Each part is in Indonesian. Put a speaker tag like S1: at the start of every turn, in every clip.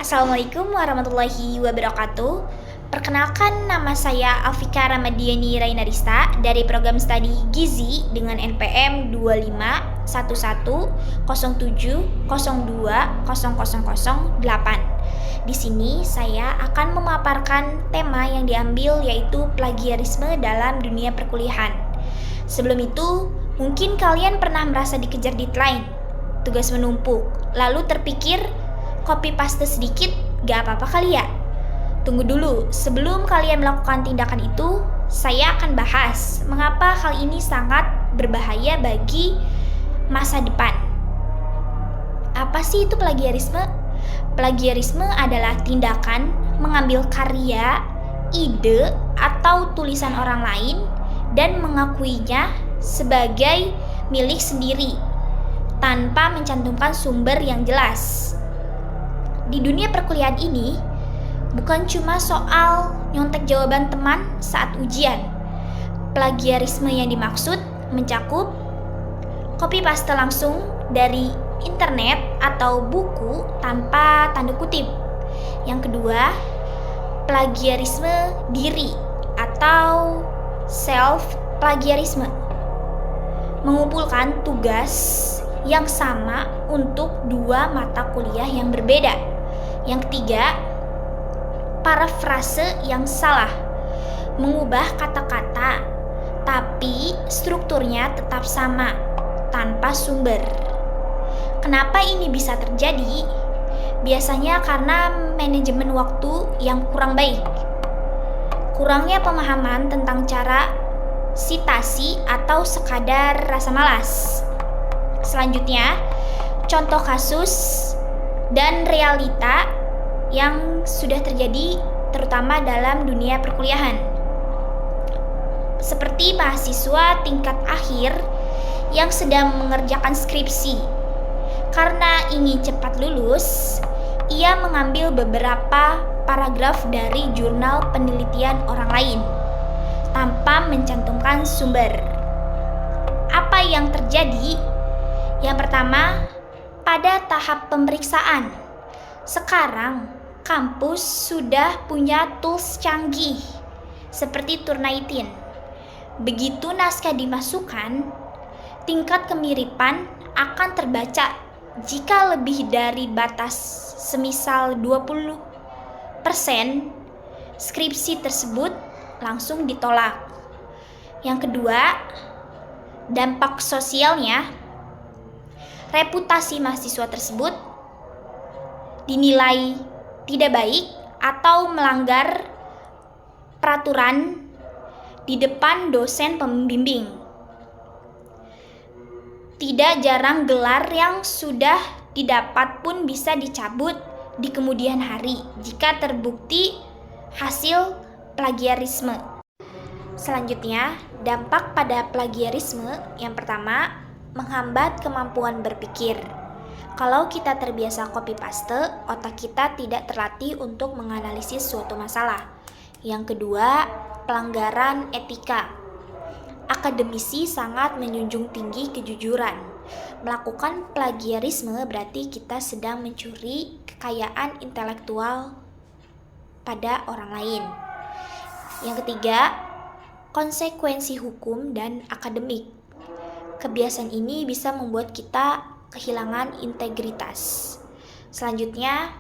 S1: Assalamualaikum warahmatullahi wabarakatuh. Perkenalkan, nama saya Alfika Ramadiani Rainarista dari program studi Gizi dengan NPM 251107020008. Di sini saya akan memaparkan tema yang diambil, yaitu plagiarisme dalam dunia perkuliahan. Sebelum itu, mungkin kalian pernah merasa dikejar deadline, tugas menumpuk, lalu terpikir copy paste sedikit gak apa-apa kali ya? Tunggu dulu, sebelum kalian melakukan tindakan itu, saya akan bahas mengapa hal ini sangat berbahaya bagi masa depan. Apa sih itu plagiarisme? Plagiarisme adalah tindakan mengambil karya, ide, atau tulisan orang lain dan mengakuinya sebagai milik sendiri tanpa mencantumkan sumber yang jelas. Di dunia perkuliahan ini, bukan cuma soal nyontek jawaban teman saat ujian. Plagiarisme yang dimaksud mencakup copy paste langsung dari internet atau buku tanpa tanda kutip. Yang kedua, plagiarisme diri atau self-plagiarisme, mengumpulkan tugas yang sama untuk dua mata kuliah yang berbeda. Yang ketiga, parafrase yang salah, mengubah kata-kata tapi strukturnya tetap sama tanpa sumber. Kenapa ini bisa terjadi? Biasanya karena manajemen waktu yang kurang baik, kurangnya pemahaman tentang cara sitasi, atau sekadar rasa malas. Selanjutnya, contoh kasus dan realita yang sudah terjadi terutama dalam dunia perkuliahan. Seperti mahasiswa tingkat akhir yang sedang mengerjakan skripsi. Karena ingin cepat lulus, ia mengambil beberapa paragraf dari jurnal penelitian orang lain tanpa mencantumkan sumber. Apa yang terjadi? Yang pertama, pada tahap pemeriksaan. Sekarang, kampus sudah punya tools canggih seperti Turnitin. Begitu naskah dimasukkan, tingkat kemiripan akan terbaca. Jika lebih dari batas semisal 20%, skripsi tersebut langsung ditolak. Yang kedua, dampak sosialnya, reputasi mahasiswa tersebut dinilai tidak baik atau melanggar peraturan di depan dosen pembimbing. Tidak jarang gelar yang sudah didapat pun bisa dicabut di kemudian hari jika terbukti hasil plagiarisme. Selanjutnya, dampak pada plagiarisme yang pertama, menghambat kemampuan berpikir. Kalau kita terbiasa copy paste, otak kita tidak terlatih untuk menganalisis suatu masalah. Yang kedua, pelanggaran etika. Akademisi sangat menjunjung tinggi kejujuran. Melakukan plagiarisme berarti kita sedang mencuri kekayaan intelektual pada orang lain. Yang ketiga, konsekuensi hukum dan akademik. Kebiasaan ini bisa membuat kita kehilangan integritas. Selanjutnya,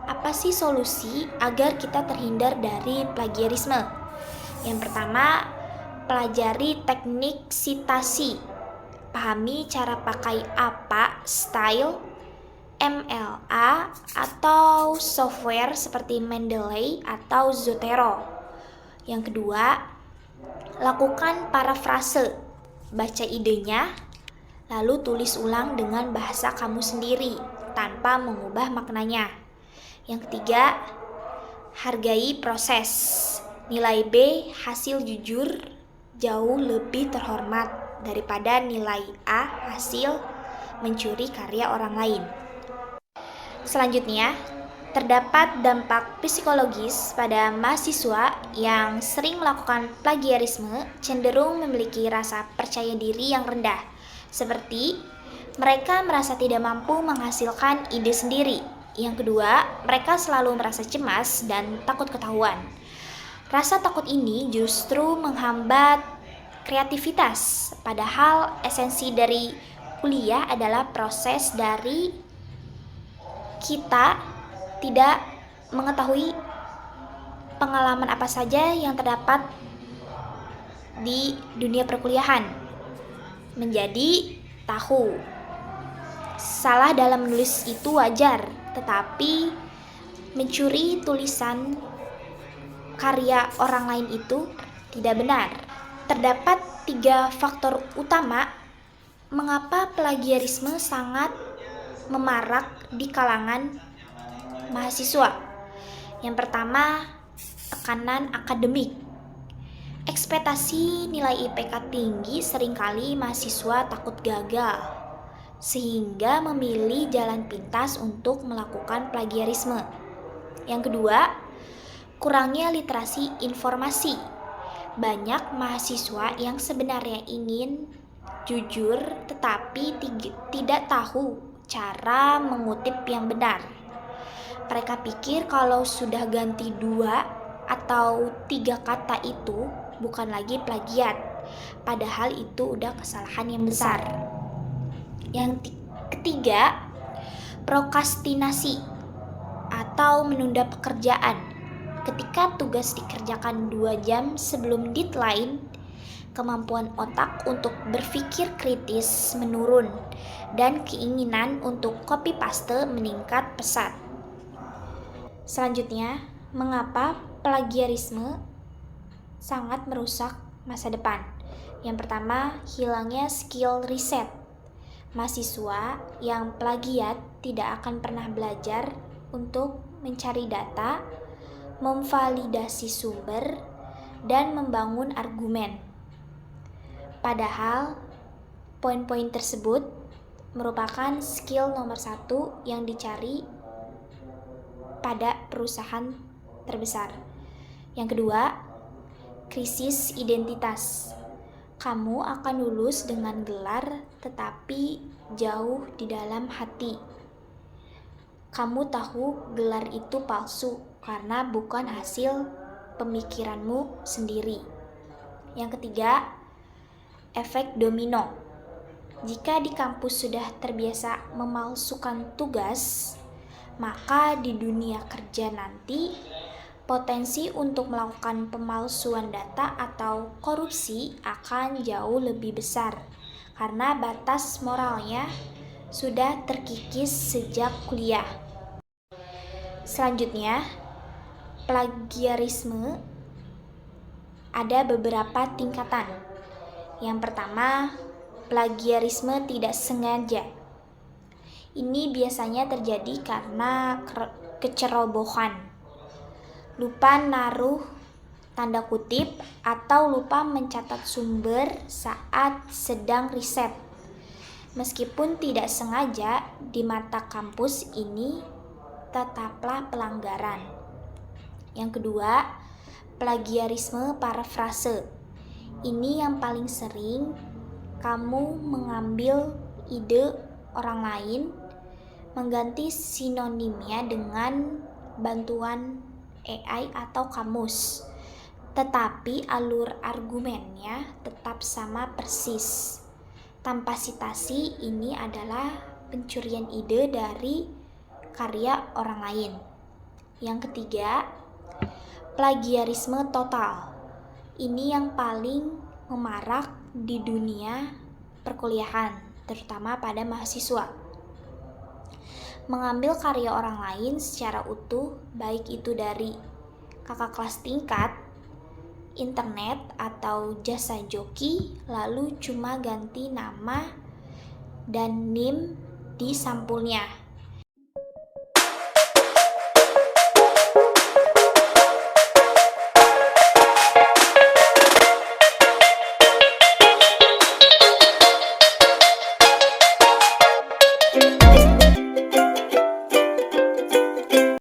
S1: apa sih solusi agar kita terhindar dari plagiarisme? Yang pertama, pelajari teknik sitasi. Pahami cara pakai apa, style, MLA, atau software seperti Mendeley atau Zotero. Yang kedua, lakukan parafrase. Baca idenya, lalu tulis ulang dengan bahasa kamu sendiri tanpa mengubah maknanya. Yang ketiga, hargai proses. Nilai B hasil jujur jauh lebih terhormat daripada nilai A hasil mencuri karya orang lain. Selanjutnya, terdapat dampak psikologis pada mahasiswa yang sering melakukan plagiarisme, cenderung memiliki rasa percaya diri yang rendah, seperti mereka merasa tidak mampu menghasilkan ide sendiri, Yang kedua, mereka selalu merasa cemas dan takut ketahuan. Rasa takut ini justru menghambat kreativitas, padahal esensi dari kuliah adalah proses dari kita tidak mengetahui pengalaman apa saja yang terdapat di dunia perkuliahan, menjadi tahu. Salah dalam menulis itu wajar, tetapi mencuri tulisan karya orang lain itu tidak benar. Terdapat 3 faktor utama mengapa plagiarisme sangat memarak di kalangan mahasiswa. Yang pertama, tekanan akademik. Ekspektasi nilai IPK tinggi seringkali mahasiswa takut gagal, sehingga memilih jalan pintas untuk melakukan plagiarisme. Yang kedua, kurangnya literasi informasi. Banyak mahasiswa yang sebenarnya ingin jujur tetapi tidak tahu cara mengutip yang benar. Mereka pikir kalau sudah ganti 2 atau 3 kata itu bukan lagi plagiat, padahal itu udah kesalahan yang besar. Yang ketiga, prokrastinasi atau menunda pekerjaan. Ketika tugas dikerjakan 2 jam sebelum deadline, kemampuan otak untuk berpikir kritis menurun dan keinginan untuk copy paste meningkat pesat. Selanjutnya, mengapa plagiarisme sangat merusak masa depan? Yang pertama, hilangnya skill riset. Mahasiswa yang plagiat tidak akan pernah belajar untuk mencari data, memvalidasi sumber, dan membangun argumen. Padahal, poin-poin tersebut merupakan skill nomor 1 yang dicari pada perusahaan terbesar. Yang kedua, krisis identitas. Kamu akan lulus dengan gelar tetapi jauh di dalam hati. Kamu tahu gelar itu palsu karena bukan hasil pemikiranmu sendiri. Yang ketiga, efek domino. Jika di kampus sudah terbiasa memalsukan tugas, maka di dunia kerja nanti potensi untuk melakukan pemalsuan data atau korupsi akan jauh lebih besar karena batas moralnya sudah terkikis sejak kuliah. Selanjutnya, plagiarisme ada beberapa tingkatan. Yang pertama, plagiarisme tidak sengaja. Ini biasanya terjadi karena kecerobohan, lupa naruh tanda kutip, atau lupa mencatat sumber saat sedang riset. Meskipun tidak sengaja, di mata kampus ini tetaplah pelanggaran. Yang kedua, plagiarisme parafrase. Ini yang paling sering, kamu mengambil ide orang lain, mengganti sinonimnya dengan bantuan AI atau kamus, tetapi alur argumennya tetap sama persis. Tanpa sitasi, ini adalah pencurian ide dari karya orang lain. Yang ketiga, plagiarisme total. Ini yang paling memarak di dunia perkuliahan, terutama pada mahasiswa. Mengambil karya orang lain secara utuh, baik itu dari kakak kelas tingkat, internet, atau jasa joki, lalu cuma ganti nama dan NIM di sampulnya.